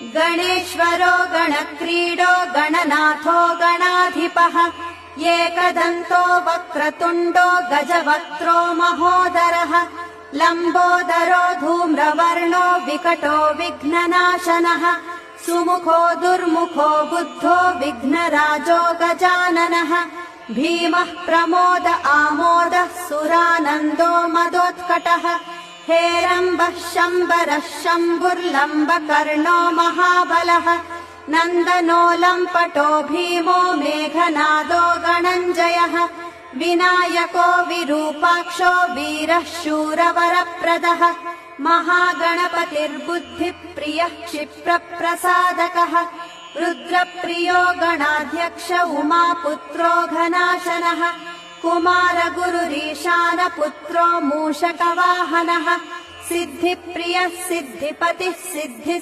गणेश्वरो गणक्रीडो गणनाथो गणाधिपः एकदन्तो वक्रतुण्डो गजवक्त्रो महोदरः लम्बोदरो धूम्रवर्णो विकटो विघ्ननाशनः सुमुखो दुर्मुखो बुद्धो विघ्नराजो गजाननः भीमः प्रमोद आमोदः सुरानन्दो मदोत्कटः हेरम्बः शम्बरः शम्भुर्लम्बकर्णो महाबलः नन्दनो लम्पटो भीमो मेघनादो गणञ्जयः विनायको विरूपाक्षो वीरः शूरवरप्रदः महागणपतिर्बुद्धिप्रियः क्षिप्रप्रसादकः रुद्रप्रियो गणाध्यक्ष उमापुत्रो घनाशनः कुमारगुरुरीशानपुत्रो मूषकवाहनः सिद्धिप्रियः सिद्धिपतिः सिद्धिः